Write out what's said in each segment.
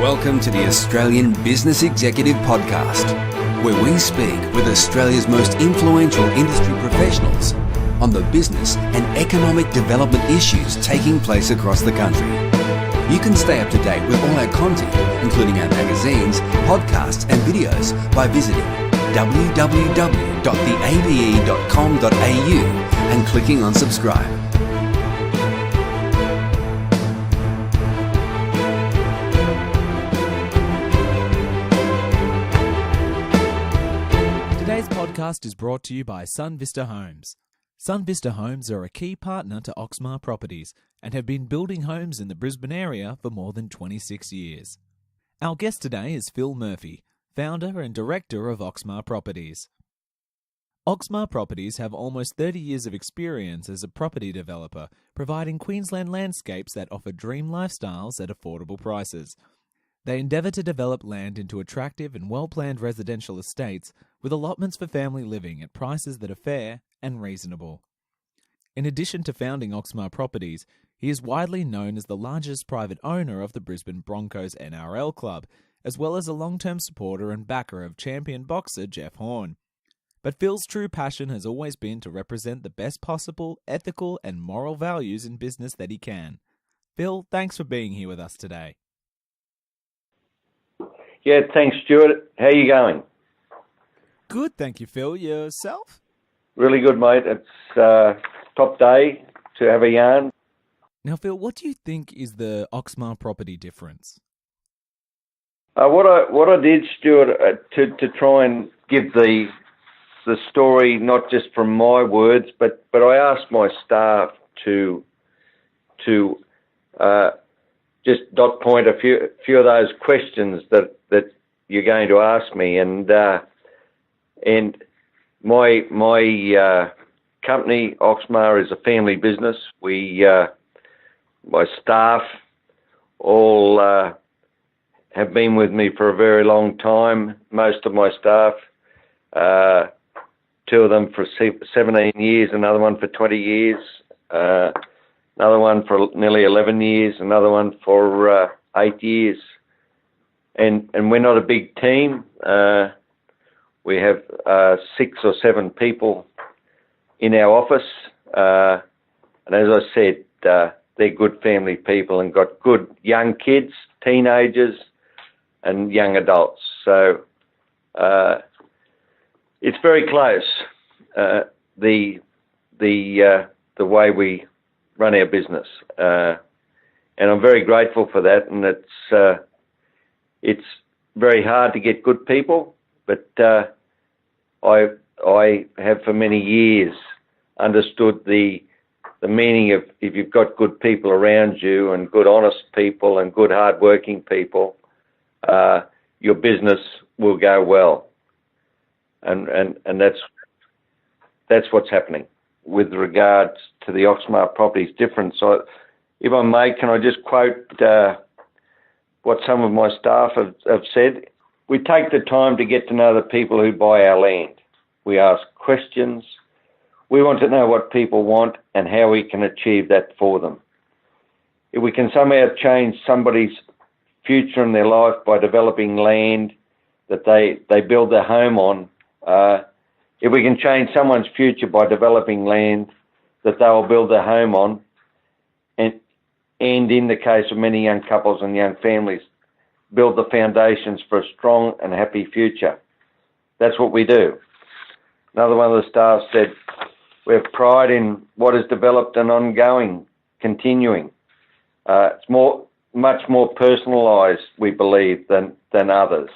Welcome to the Australian Business Executive Podcast, where we speak with Australia's most influential industry professionals on the business and economic development issues taking place across the country. You can stay up to date with all our content, including our magazines, podcasts and videos by visiting www.theabe.com.au and clicking on subscribe. Today's podcast is brought to you by Sun Vista Homes. Sun Vista Homes are a key partner to Oxmar Properties and have been building homes in the Brisbane area for more than 26 years. Our guest today is Phil Murphy, founder and director of Oxmar Properties. Oxmar Properties have almost 30 years of experience as a property developer, providing Queensland landscapes that offer dream lifestyles at affordable prices. They endeavour to develop land into attractive and well-planned residential estates with allotments for family living at prices that are fair and reasonable. In addition to founding Oxmar Properties, he is widely known as the largest private owner of the Brisbane Broncos NRL club, as well as a long-term supporter and backer of champion boxer Jeff Horn. But Phil's true passion has always been to represent the best possible ethical and moral values in business that he can. Phil, thanks for being here with us today. Yeah, thanks, Stuart. How are you going? Good, thank you, Phil. Yourself? Really good, mate. It's top day to have a yarn. Now, Phil, what do you think is the Oxmar property difference? What I did, Stuart, to try and give the story not just from my words, but I asked my staff to just dot point a few of those questions that you're going to ask me, and my company Oxmar is a family business. My staff all have been with me for a very long time. Most of my staff, two of them for 17 years, another one for 20 years. Another one for nearly 11 years, another one for 8 years. And we're not a big team. We have 6 or 7 people in our office. And as I said, they're good family people and got good young kids, teenagers, and young adults. So it's very close, the way we run our business, and I'm very grateful for that. And it's very hard to get good people, but I have for many years understood the meaning of if you've got good people around you and good honest people and good hard-working people, your business will go well, and that's what's happening with regards to the Oxmar Properties difference. So if I may, can I just quote what some of my staff have said? We take the time to get to know the people who buy our land. We ask questions. We want to know what people want and how we can achieve that for them. If we can somehow change somebody's future in their life by developing land that they build their home on, if we can change someone's future by developing land that they will build their home on, and in the case of many young couples and young families, build the foundations for a strong and happy future. That's what we do. Another one of the staff said, we have pride in what is developed and ongoing, continuing. It's much more personalised, we believe, than others.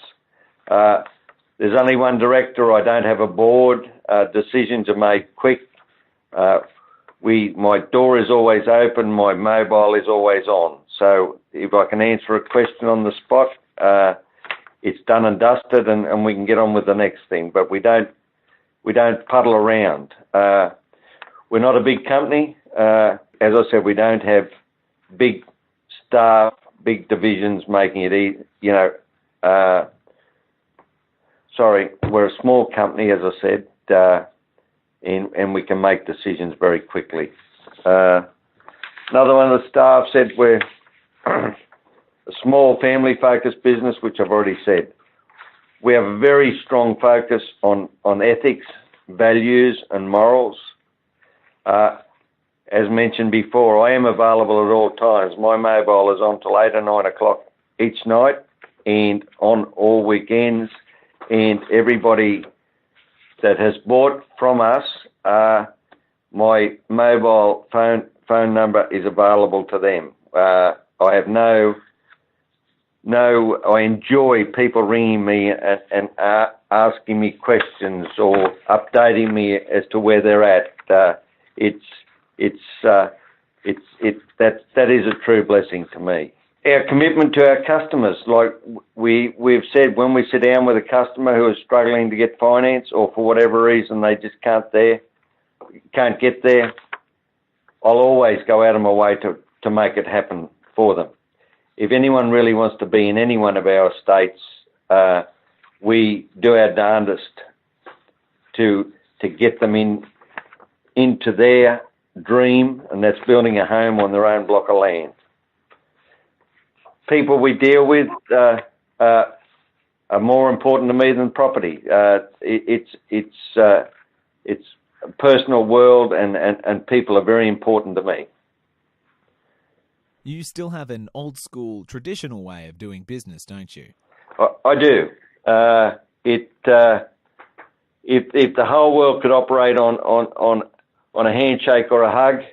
There's only one director. I don't have a board. Decisions are made quick. My door is always open. My mobile is always on. So if I can answer a question on the spot, it's done and dusted, and we can get on with the next thing. But we don't puddle around. We're not a big company. As I said, we don't have big staff, big divisions making it easy. We're a small company, as I said, and we can make decisions very quickly. Another one of the staff said a small family-focused business, which I've already said. We have a very strong focus on ethics, values and morals. As mentioned before, I am available at all times. My mobile is on till 8 or 9 o'clock each night and on all weekends. And everybody that has bought from us, my mobile phone number is available to them. I enjoy people ringing me and asking me questions or updating me as to where they're at. That is a true blessing to me. Our commitment to our customers, like we've said, when we sit down with a customer who is struggling to get finance or for whatever reason they just can't get there, I'll always go out of my way to make it happen for them. If anyone really wants to be in any one of our estates, we do our darndest to get them into their dream, and that's building a home on their own block of land. People we deal with are more important to me than property. It's a personal world, and people are very important to me. You still have an old school, traditional way of doing business, don't you? I do. If the whole world could operate on a handshake or a hug,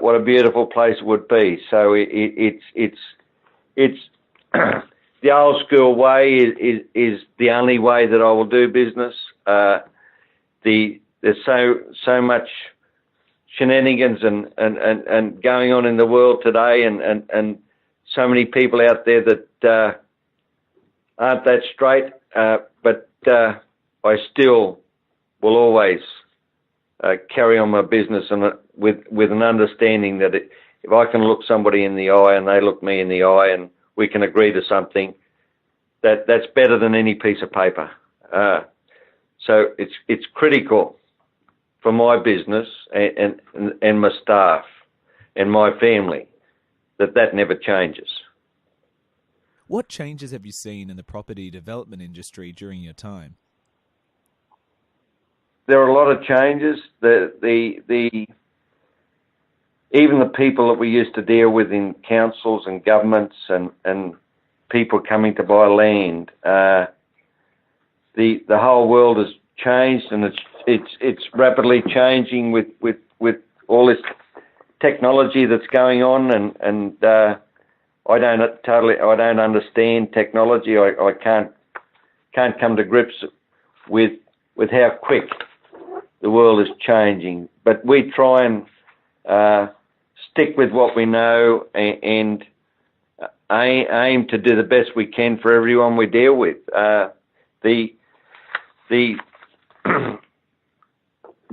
what a beautiful place it would be. So it's the old school way is the only way that I will do business. There's so much shenanigans and going on in the world today, and so many people out there that aren't that straight. But I still will always carry on my business and with an understanding that if I can look somebody in the eye and they look me in the eye and we can agree to something, that's better than any piece of paper. So it's critical for my business and my staff and my family that never changes. What changes have you seen in the property development industry during your time? There are a lot of changes. Even the people that we used to deal with in councils and governments and people coming to buy land, the whole world has changed, and it's rapidly changing with all this technology that's going on, and I don't understand technology. I can't come to grips with how quick the world is changing. But we try and stick with what we know and aim to do the best we can for everyone we deal with. The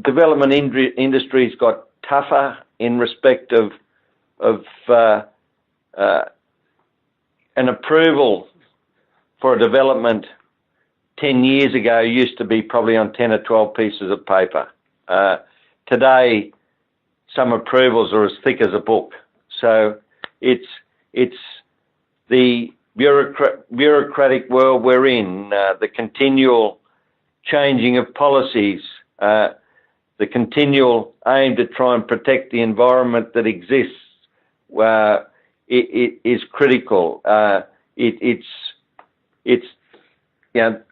development industry's got tougher in respect of an approval for a development 10 years ago used to be probably on 10 or 12 pieces of paper. Today, some approvals are as thick as a book. So it's the bureaucratic world we're in, the continual changing of policies, the continual aim to try and protect the environment that exists, it is critical.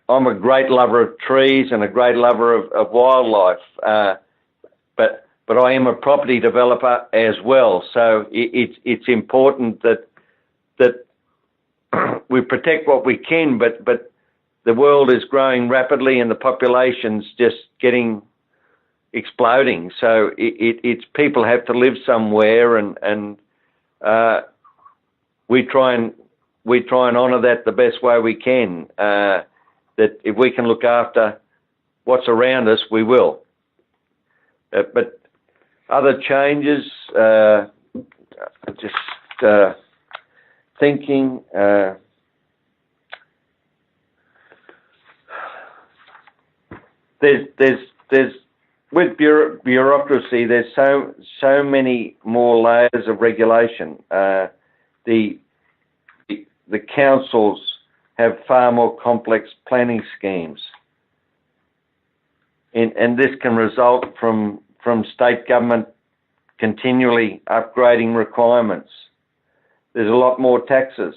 I'm a great lover of trees and a great lover of wildlife, but I am a property developer as well. So it's important that we protect what we can, but the world is growing rapidly and the population's just exploding. So it's people have to live somewhere, and we try and honour that the best way we can. That if we can look after what's around us, we will. But other changes, just thinking. There's with bureaucracy. There's so many more layers of regulation. The the councils have far more complex planning schemes. And this can result from state government continually upgrading requirements. There's a lot more taxes.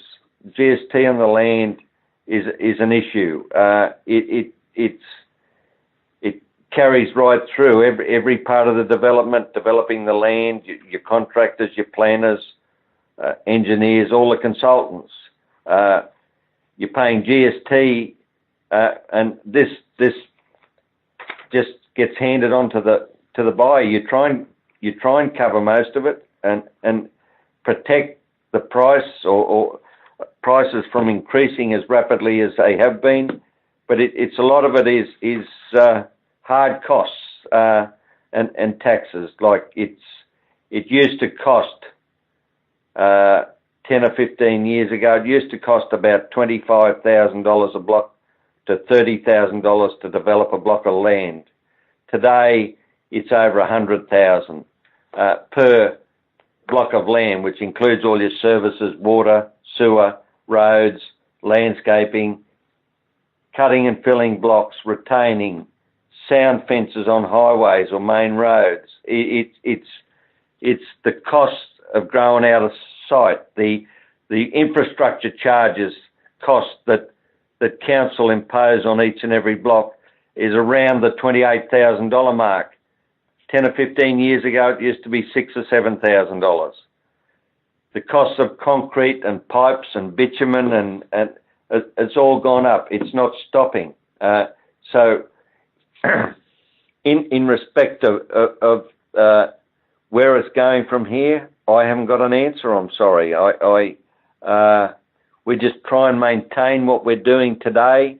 GST on the land is an issue. It carries right through every part of the development, developing the land, your contractors, your planners, engineers, all the consultants. You're paying GST, and this just gets handed on to the buyer. You try and cover most of it and protect the price or prices from increasing as rapidly as they have been, but it's a lot of it is hard costs and taxes. Like it used to cost 10 or 15 years ago. It used to cost about $25,000 a block to $30,000 to develop a block of land. Today, it's over $100,000 per block of land, which includes all your services, water, sewer, roads, landscaping, cutting and filling blocks, retaining, sound fences on highways or main roads. It's the cost of growing out of sight, the infrastructure charges cost that council impose on each and every block is around the $28,000 mark. 10 or 15 years ago, it used to be $6,000 or $7,000. The cost of concrete and pipes and bitumen and it's all gone up. It's not stopping. So, in respect of where it's going from here, I haven't got an answer. I'm sorry. We just try and maintain what we're doing today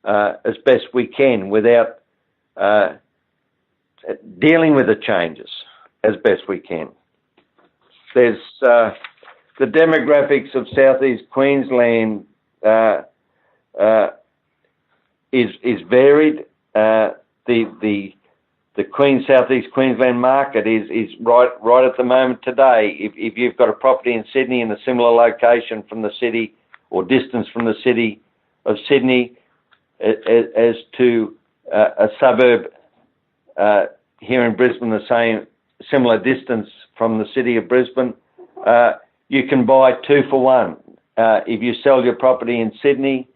as best we can without dealing with the changes as best we can. There's the demographics of Southeast Queensland is varied. The Southeast Queensland market is right at the moment today. If you've got a property in Sydney in a similar location from the city or distance from the city of Sydney as to a suburb here in Brisbane, similar distance from the city of Brisbane, you can buy 2 for 1. If you sell your property in Sydney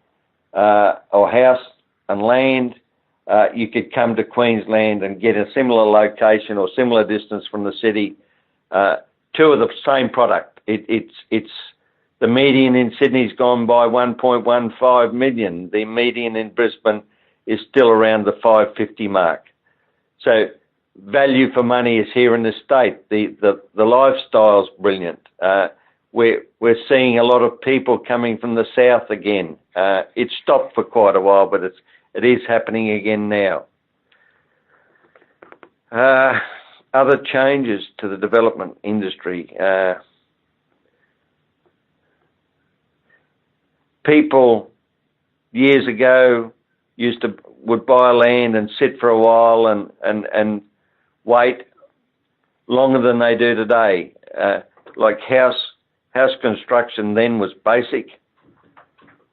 or house and land, you could come to Queensland and get a similar location or similar distance from the city, 2 of the same product. It's the median in Sydney's gone by 1.15 million. The median in Brisbane is still around the 550 mark. So value for money is here in the state. The lifestyle's brilliant. We're seeing a lot of people coming from the south again. It stopped for quite a while, but it is happening again now. Other changes to the development industry. People years ago would buy land and sit for a while and wait longer than they do today. Like house construction then was basic,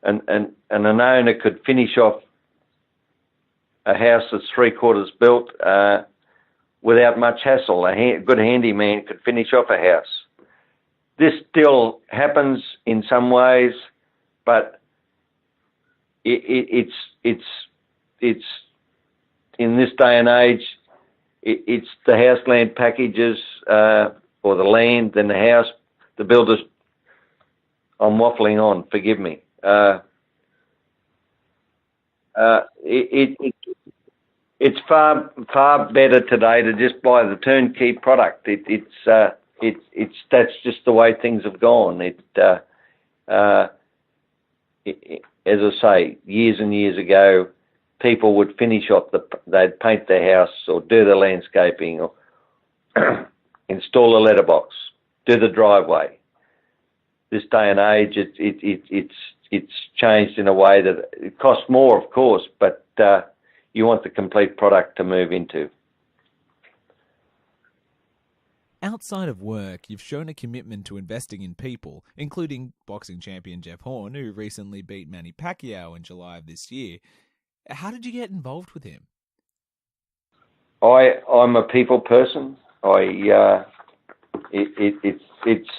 and an owner could finish off a house that's 3/4 built without much hassle. A good handyman could finish off a house. This still happens in some ways, but it's in this day and age, it's the house land packages or the land, then the house, the builders. I'm waffling on. Forgive me. It's far better today to just buy the turnkey product. That's just the way things have gone. As I say, years and years ago, people would finish off they'd paint their house or do the landscaping or install a letterbox, do the driveway. This day and age, it's changed in a way that it costs more, of course, but you want the complete product to move into. Outside of work, you've shown a commitment to investing in people, including boxing champion Jeff Horn, who recently beat Manny Pacquiao in July of this year. How did you get involved with him? I'm a people person. It's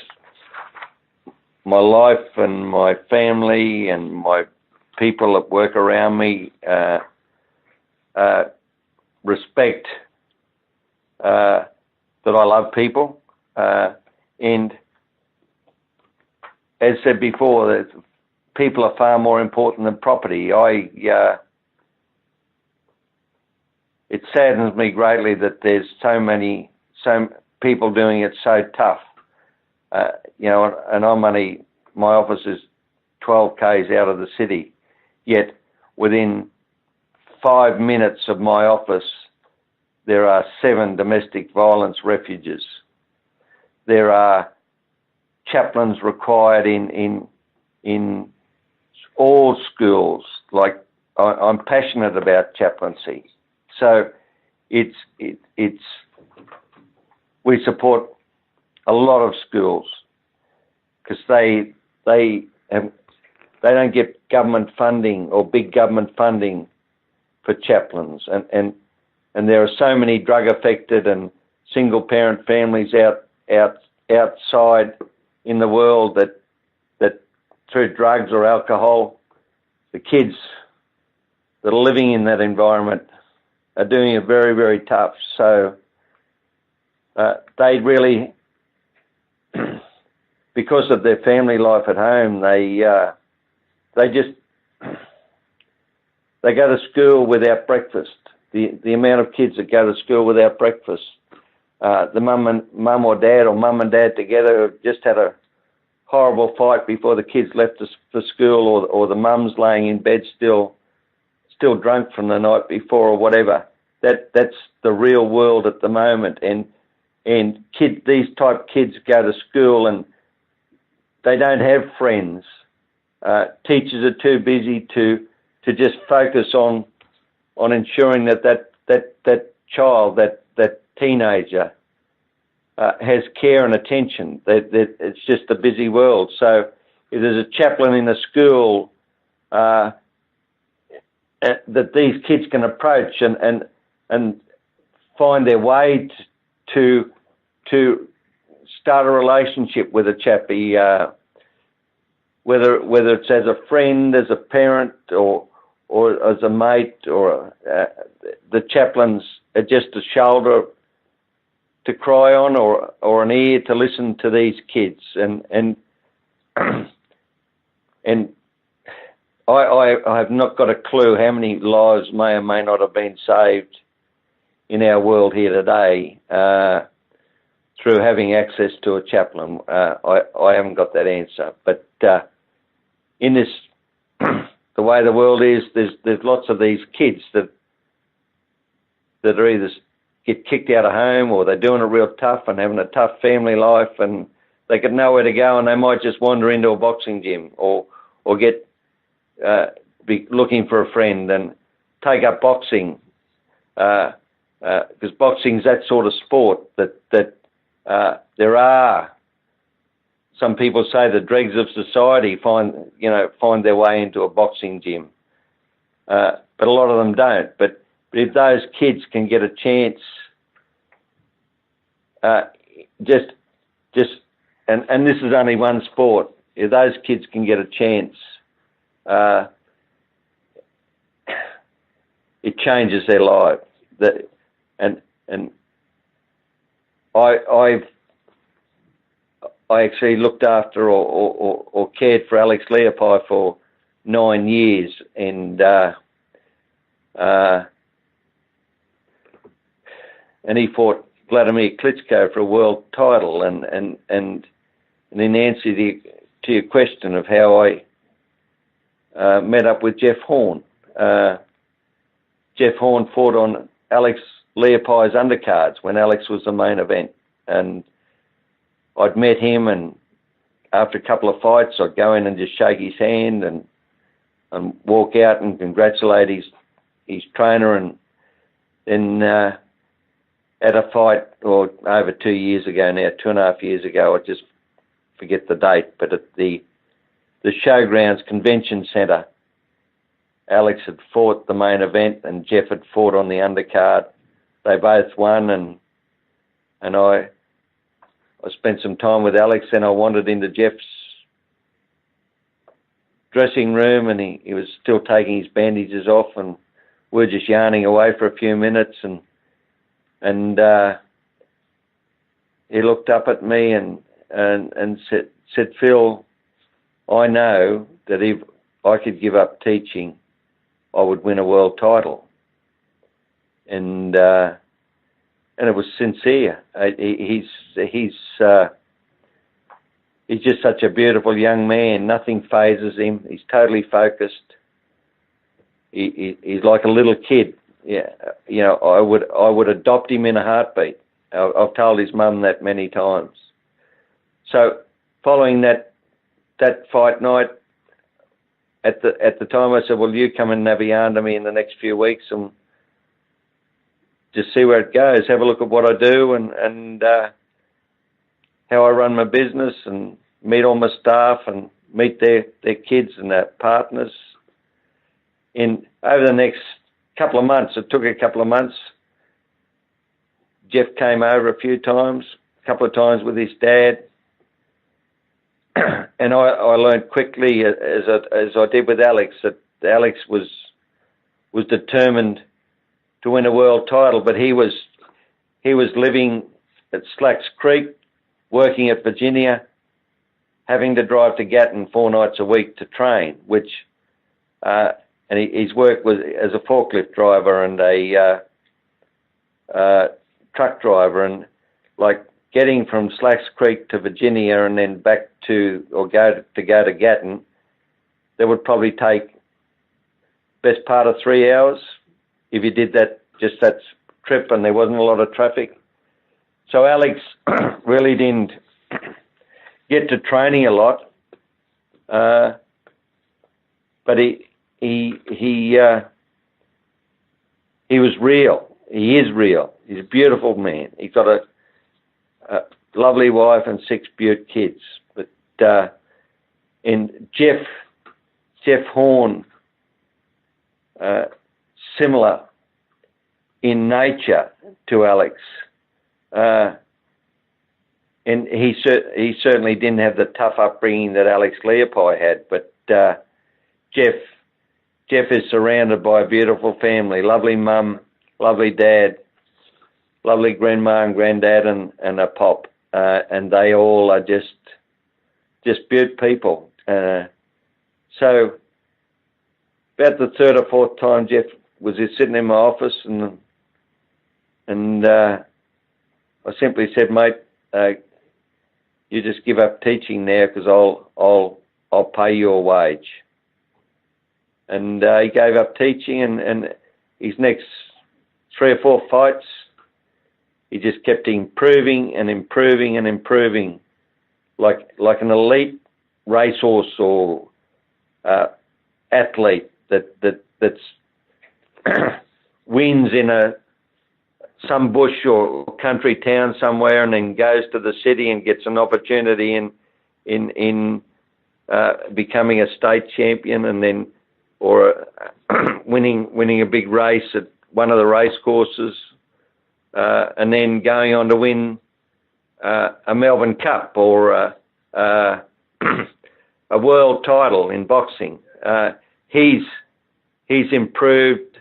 my life and my family and my people that work around me respect that I love people, and as said before, that people are far more important than property. It saddens me greatly that there's so people doing it so tough. And my office is 12 k's out of the city, yet within 5 minutes of my office, there are 7 domestic violence refuges. There are chaplains required in all schools. Like I'm passionate about chaplaincy, so we support a lot of schools because they don't get government funding or big government funding for chaplains, and there are so many drug affected and single parent families outside in the world that through drugs or alcohol, the kids that are living in that environment are doing it very, very tough. So they really, because of their family life at home, they go to school without breakfast. The amount of kids that go to school without breakfast, the mum or dad or mum and dad together have just had a horrible fight before the kids left for school, or the mum's laying in bed still drunk from the night before or whatever. That's the real world at the moment, and these type kids go to school and they don't have friends. Teachers are too busy to just focus on ensuring that child, that teenager, has care and attention. That it's just a busy world. So if there's a chaplain in a school that these kids can approach and find their way to start a relationship with a chappie, whether it's as a friend, as a parent, or as a mate, or the chaplains are just a shoulder to cry on, or an ear to listen to these kids, and I have not got a clue how many lives may or may not have been saved in our world here today through having access to a chaplain. I haven't got that answer, but in this, the way the world is, there's lots of these kids that are either get kicked out of home, or they're doing it real tough and having a tough family life, and they got nowhere to go, and they might just wander into a boxing gym or get be looking for a friend and take up boxing, because boxing's that sort of sport that there are. Some people say the dregs of society find their way into a boxing gym, but a lot of them don't. But if those kids can get a chance, and this is only one sport, if those kids can get a chance, it changes their life. I actually looked after or cared for Alex Leopold for 9 years, and he fought Vladimir Klitschko for a world title. And in answer to your question of how I met up with Jeff Horn, Jeff Horn fought on Alex Leopold's undercards when Alex was the main event, and I'd met him, and after a couple of fights, I'd go in and just shake his hand and walk out and congratulate his trainer, and then at a fight, or over 2 years ago now, 2.5 years ago, I just forget the date, but at the Showgrounds Convention Centre, Alex had fought the main event and Jeff had fought on the undercard. They both won, and I spent some time with Alex, and I wandered into Jeff's dressing room, and he was still taking his bandages off, and we were just yarning away for a few minutes, and he looked up at me and said, "Phil, I know that if I could give up teaching, I would win a world title." And it was sincere. He's just such a beautiful young man. Nothing phases him. He's totally focused. He's like a little kid. Yeah, you know, I would adopt him in a heartbeat. I've told his mum that many times. So following that fight night, at the time I said, "Well, you come and Navianda me in the next few weeks and just see where it goes. Have a look at what I do and how I run my business, and meet all my staff and meet their kids and their partners." Over the next couple of months, it took a couple of months, Jeff came over a couple of times with his dad, and I learned quickly, as I did with Alex, that Alex was determined to win a world title, but he was living at Slacks Creek, working at Virginia, having to drive to Gatton 4 nights a week to train, and his work was as a forklift driver and a truck driver, and like getting from Slacks Creek to Virginia and then back to Gatton, that would probably take best part of 3 hours if you did that trip and there wasn't a lot of traffic. So Alex really didn't get to training a lot, but he was real. He is real. He's a beautiful man. He's got a lovely wife and 6 beaut kids. But in Jeff Horn, similar in nature to Alex, and he certainly didn't have the tough upbringing that Alex Leopold had. But Jeff is surrounded by a beautiful family, lovely mum, lovely dad, lovely grandma and granddad, and a pop, and they all are just beaut people. So about the 3rd or 4th time, Jeff was just sitting in my office, and I simply said, "Mate, you just give up teaching now, because I'll pay you a wage." And he gave up teaching, and his next 3 or 4 fights, he just kept improving and improving and improving, like an elite racehorse or athlete that's wins in some bush or country town somewhere, and then goes to the city and gets an opportunity in becoming a state champion, and then winning a big race at one of the race courses, and then going on to win a Melbourne Cup or a world title in boxing. He's improved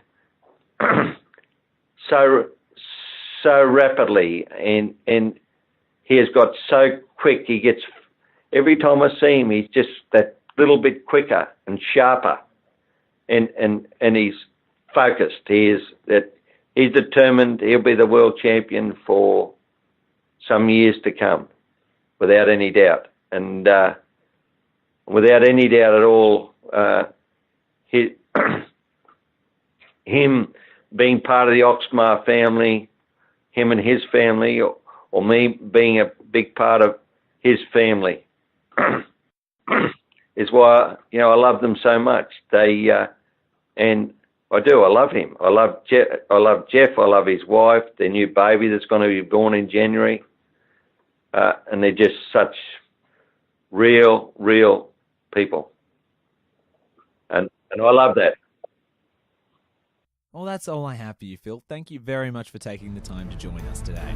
so rapidly, and he has got so quick. He gets, every time I see him, he's just that little bit quicker and sharper, and he's focused. He's determined he'll be the world champion for some years to come, without any doubt. And without any doubt at all, him being part of the Oxmar family, him and his family, or me being a big part of his family, is why I love them so much. They and I do. I love him. I love Jeff. I love his wife, their new baby that's going to be born in January. And they're just such real people. And I love that. Well, that's all I have for you, Phil. Thank you very much for taking the time to join us today.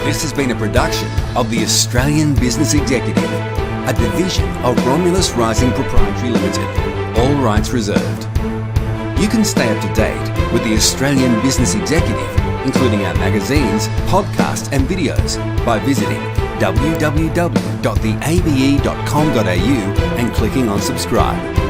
This has been a production of the Australian Business Executive, a division of Romulus Rising Proprietary Limited. All rights reserved. You can stay up to date with the Australian Business Executive, including our magazines, podcasts and videos, by visiting www.theabe.com.au and clicking on subscribe.